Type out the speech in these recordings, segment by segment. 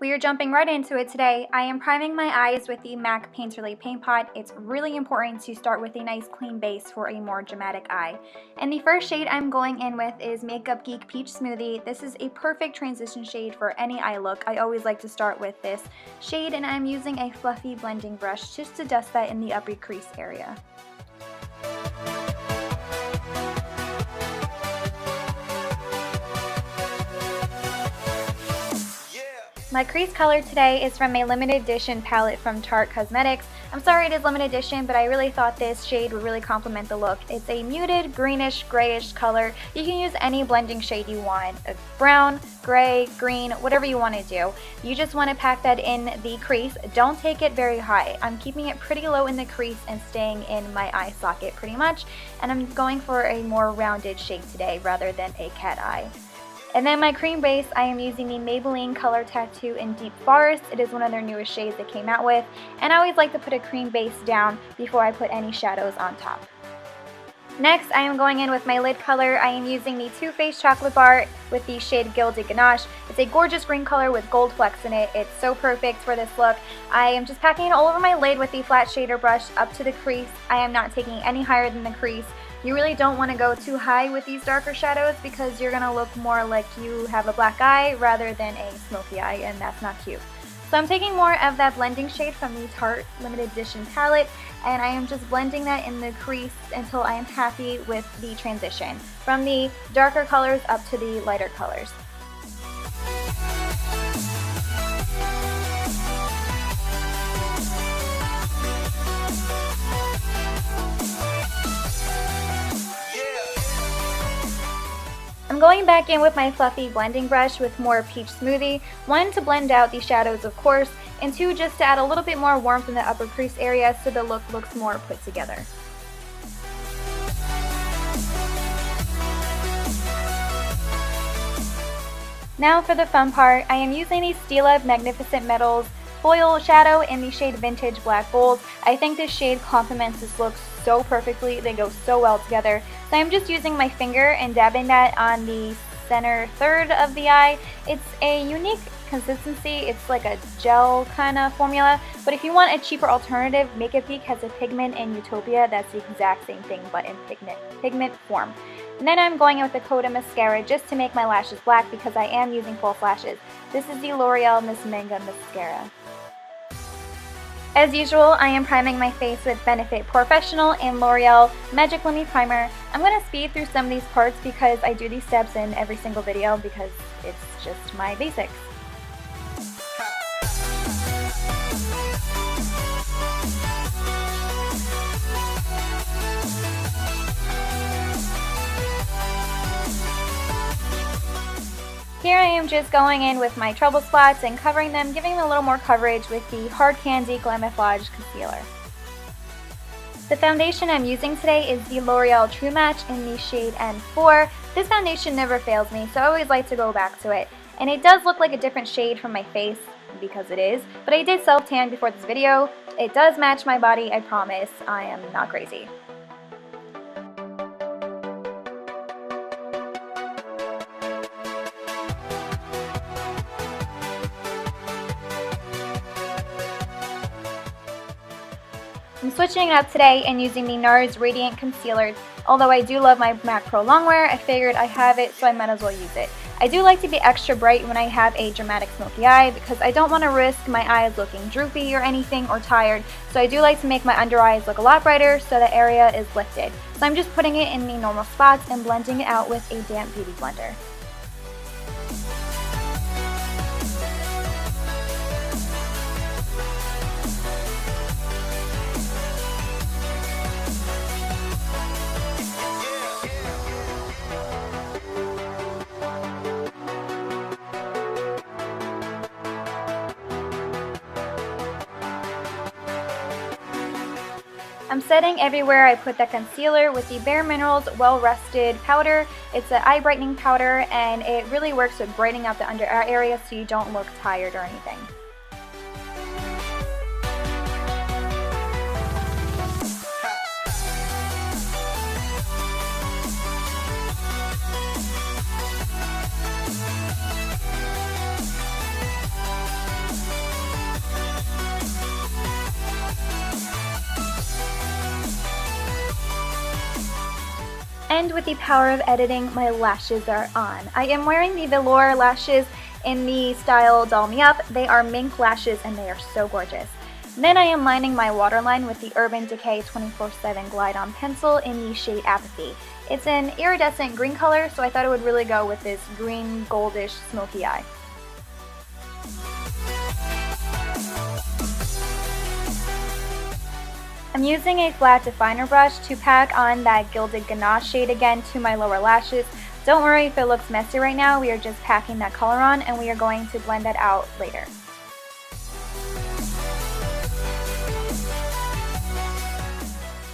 We are jumping right into it today. I am priming my eyes with the MAC Painterly Paint Pot. It's really important to start with a nice clean base for a more dramatic eye. And the first shade I'm going in with is Makeup Geek Peach Smoothie. This is a perfect transition shade for any eye look. I always like to start with this shade, and I'm using a fluffy blending brush just to dust that in the upper crease area. My crease color today is from a limited edition palette from Tarte Cosmetics. I'm sorry it is limited edition, but I really thought this shade would really complement the look. It's a muted greenish grayish color. You can use any blending shade you want. Brown, gray, green, whatever you want to do. You just want to pack that in the crease. Don't take it very high. I'm keeping it pretty low in the crease and staying in my eye socket pretty much. And I'm going for a more rounded shape today rather than a cat eye. And then my cream base, I am using the Maybelline Color Tattoo in Deep Forest. It is one of their newest shades they came out with. And I always like to put a cream base down before I put any shadows on top. Next, I am going in with my lid color. I am using the Too Faced Chocolate Bar with the shade Gilded Ganache. It's a gorgeous green color with gold flecks in it. It's so perfect for this look. I am just packing it all over my lid with the flat shader brush up to the crease. I am not taking any higher than the crease. You really don't want to go too high with these darker shadows because you're going to look more like you have a black eye rather than a smoky eye, and that's not cute. So I'm taking more of that blending shade from the Tarte Limited Edition palette, and I am just blending that in the crease until I am happy with the transition from the darker colors up to the lighter colors. I'm going back in with my fluffy blending brush with more Peach Smoothie, one to blend out the shadows of course, and two just to add a little bit more warmth in the upper crease area so the look looks more put together. Now for the fun part, I am using the Stila Magnificent Metals foil shadow in the shade Vintage Black Gold. I think this shade complements this look so perfectly. They go so well together. So I'm just using my finger and dabbing that on the center third of the eye. It's a unique consistency. It's like a gel kind of formula. But if you want a cheaper alternative, Makeup Geek has a pigment in Utopia that's the exact same thing but in pigment form. And then I'm going in with the coat of mascara just to make my lashes black because I am using false lashes. This is the L'Oreal Miss Manga mascara. As usual, I am priming my face with Benefit Porefessional and L'Oreal Magic Lumi Primer. I'm going to speed through some of these parts because I do these steps in every single video because it's just my basics. Here I am just going in with my trouble spots and covering them, giving them a little more coverage with the Hard Candy Glamoflauge Concealer. The foundation I'm using today is the L'Oreal True Match in the shade N4. This foundation never fails me, so I always like to go back to it. And it does look like a different shade from my face, because it is, but I did self-tan before this video. It does match my body, I promise. I am not crazy. I'm switching it up today and using the Nars Radiant Concealer. Although I do love my MAC Pro Longwear, I figured I have it, so I might as well use it. I do like to be extra bright when I have a dramatic smoky eye because I don't want to risk my eyes looking droopy or anything or tired, so I do like to make my under eyes look a lot brighter so the area is lifted. So I'm just putting it in the normal spots and blending it out with a damp beauty blender. I'm setting everywhere I put that concealer with the Bare Minerals Well Rested powder. It's an eye brightening powder and it really works with brightening out the under eye area so you don't look tired or anything. And with the power of editing, my lashes are on. I am wearing the Velour lashes in the style Doll Me Up. They are mink lashes and they are so gorgeous. Then I am lining my waterline with the Urban Decay 24/7 Glide On Pencil in the shade Apathy. It's an iridescent green color, so I thought it would really go with this green goldish smoky eye. I'm using a flat definer brush to pack on that Gilded Ganache shade again to my lower lashes. Don't worry if it looks messy right now, we are just packing that color on and we are going to blend that out later.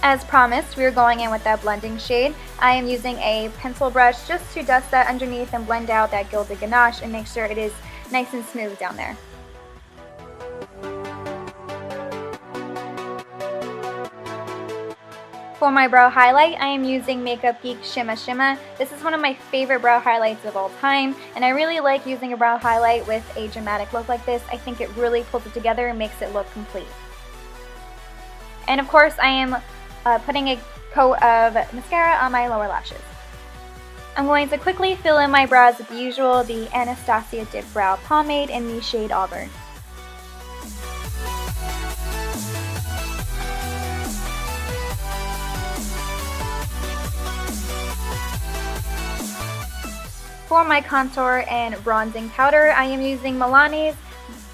As promised, we are going in with that blending shade. I am using a pencil brush just to dust that underneath and blend out that Gilded Ganache and make sure it is nice and smooth down there. For my brow highlight, I am using Makeup Geek Shimma. This is one of my favorite brow highlights of all time, and I really like using a brow highlight with a dramatic look like this. I think it really pulls it together and makes it look complete. And of course, I am putting a coat of mascara on my lower lashes. I'm going to quickly fill in my brows with the usual, the Anastasia Dip Brow Pomade in the shade Auburn. For my contour and bronzing powder, I am using Milani's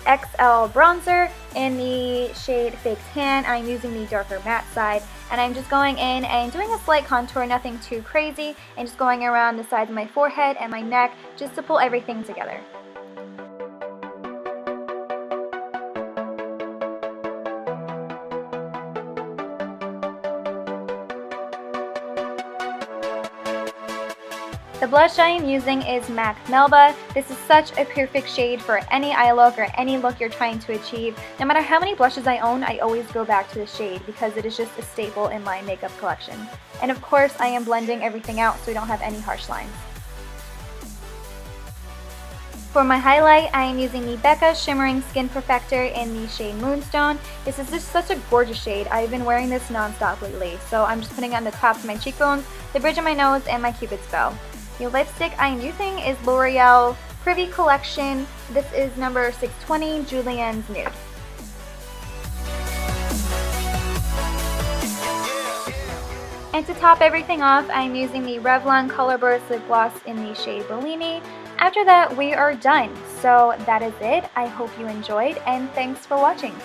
XL bronzer in the shade Fake Tan. I'm using the darker matte side, and I'm just going in and doing a slight contour, nothing too crazy, and just going around the sides of my forehead and my neck just to pull everything together. The blush I am using is MAC Melba. This is such a perfect shade for any eye look or any look you're trying to achieve. No matter how many blushes I own, I always go back to this shade because it is just a staple in my makeup collection. And of course, I am blending everything out so we don't have any harsh lines. For my highlight, I am using the Becca Shimmering Skin Perfector in the shade Moonstone. This is just such a gorgeous shade. I've been wearing this non-stop lately, so I'm just putting it on the tops of my cheekbones, the bridge of my nose, and my cupid's bow. The lipstick I am using is L'Oreal Privee Collection. This is number 620, Julienne's Nude. And to top everything off, I'm using the Revlon Color Burst Lip Gloss in the shade Milani. After that, we are done. So that is it. I hope you enjoyed, and thanks for watching.